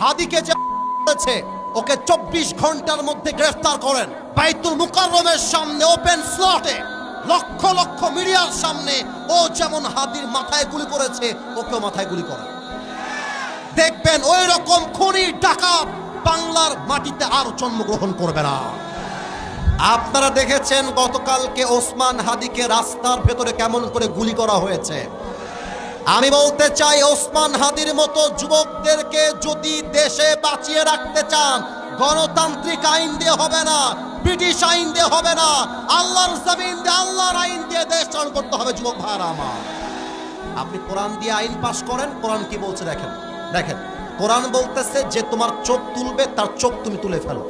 হাদিকে যে বলেছে ওকে 24 ঘন্টার মধ্যে গ্রেফতার করেন। বাইতুল মুকাররমের সামনে ওপেন স্লটে লক্ষ লক্ষ মিডিয়ার সামনে ও যেমন হাদির মাথায় গুলি করেছে ওকেও মাথায় গুলি করে। দেখবেন ওই রকম খুনি ডাকাত বাংলার মাটিতে আর জন্মগ্রহণ করবে না। আপনারা দেখেছেন গতকালকে ওসমান হাদিকে রাস্তার ভেতরে কেমন করে গুলি করা হয়েছে। আমি বলতে চাই ওসমান হাদির মতো যুবকদেরকে যদি দেশে বাঁচিয়ে রাখতে চান, গণতান্ত্রিক আইন দিয়ে হবে না, ব্রিটিশ আইন দিয়ে হবে না, আল্লাহর জমিন দিয়ে আল্লাহর আইন দিয়ে দেশ চালু করতে হবে। যুবক ভাইরা আমার, আপনি কোরআন দিয়ে আইন পাশ করেন। কোরআন কি বলছে দেখেন, দেখেন কোরআন বলতেছে যে তোমার চোখ তুলবে তার চোখ তুমি তুলে ফেলো,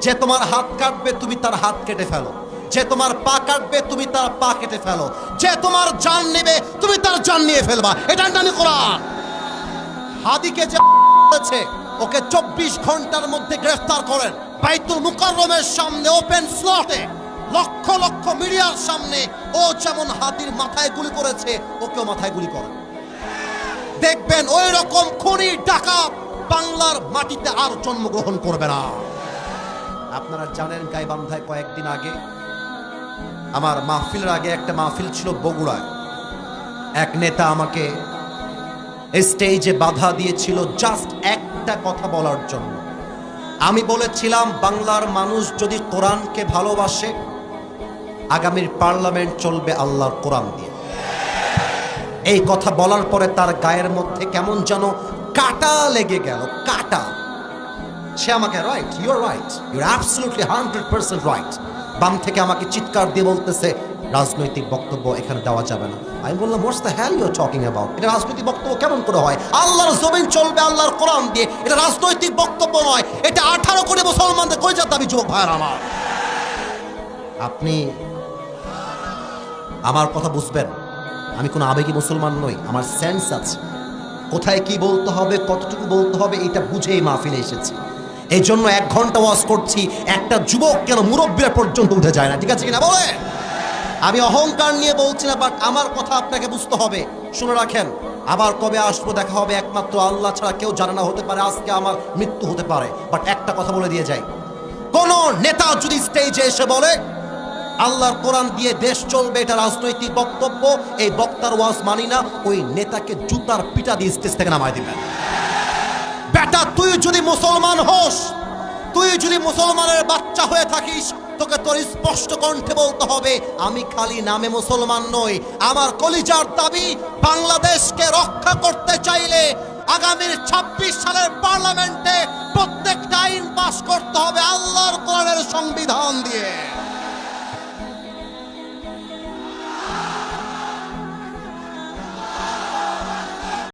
যে তোমার হাত কাটবে তুমি তার হাত কেটে ফেলো, যে তোমার পা কাটবে তুমি তার পা কেটে ফেলো, যে তোমার জান নেবে তুমি তার জান নিয়ে ফেলবা। এটা জানি কোরআন। হাদিকে যে বলেছে ওকে 24 ঘন্টার মধ্যে গ্রেফতার করেন। বাইতুল মুকাররমের সামনে ওপেন স্লটে লক্ষ লক্ষ মিডিয়ার সামনে ও যেমন হাদির মাথায় গুলি করেছে ওকেও মাথায় গুলি করে। দেখবেন ওই রকম খুনি ডাকাত বাংলার মাটিতে আর জন্মগ্রহণ করবে না। আপনারা জানেন গাইবান্ধায় কয়েকদিন আগে আমার মাহফিলের আগে একটা মাহফিল ছিল বগুড়ায়। এক নেতা আমাকে স্টেজে বাধা দিয়েছিল জাস্ট একটা কথা বলার জন্য। আমি বলেছিলাম বাংলার মানুষ যদি কোরআনকে ভালোবাসে আগামীর পার্লামেন্ট চলবে আল্লাহর কোরআন দিয়ে। এই কথা বলার পরে তার গায়ের মধ্যে কেমন যেন কাটা লেগে গেল, কাটা। সে আমাকে right, you are right, you are absolutely 100% right. বাম থেকে আমাকে চিৎকার দিয়ে বলতেছে রাজনৈতিক বক্তব্য এখানে দেওয়া যাবে না। আমি বললাম what's the hell you are talking about? এটা রাজনৈতিক বক্তব্য কেমন করে হয়? আল্লাহর জমিন চলবে আল্লাহর কোরআন দিয়ে, এটা রাজনৈতিক বক্তব্য নয়, এটা 18 কোটি মুসলমানদের কলিজার দাবি। যুবক ভাইরা আমার, আপনি আমার কথা বুঝবেন। আমি কোনো আবেগী মুসলমান নই, আমার সেন্স আছে, কোথায় কি বলতে হবে কতটুকু বলতে হবে এটা বুঝেই মাহফিলে এসেছি। এই জন্য 1 ঘন্টা ওয়াজ করছি, একটা যুবক কেন মুরব্বীরা পর্যন্ত উঠে যায় না। ঠিক আছে কিনা বলে? আমি অহংকার নিয়ে বলছি না, বাট আমার কথা আপনাকে বুঝতে হবে। শুনে রাখেন, আবার কবে আসবো দেখা হবে একমাত্র আল্লাহ ছাড়া কেউ জানে না। হতে পারে আজকে আমার মৃত্যু হতে পারে, বাট একটা কথা বলে দিয়ে যাই, কোন নেতা যদি স্টেজে এসে বলে আল্লাহর কোরআন দিয়ে দেশ চলবে এটা রাজনৈতিক বক্তব্য, এই বক্তার ওয়াজ মানি না, ওই নেতাকে জুতার পিটা দিয়ে স্টেজ থেকে নামায় দিবেন। বেটা তুই যদি মুসলমান হোস, তুই যদি মুসলমানের বাচ্চা হয়ে থাকিস, তোকে তোর স্পষ্ট কণ্ঠে বলতে হবে আমি খালি নামে মুসলমান নই, আমার কলিজার দাবি বাংলাদেশকে রক্ষা করতে চাইলে আগামীর 26 সালের পার্লামেন্টে প্রত্যেকটা আইন পাস করতে হবে আল্লাহর কোরআনের সংবিধান দিয়ে।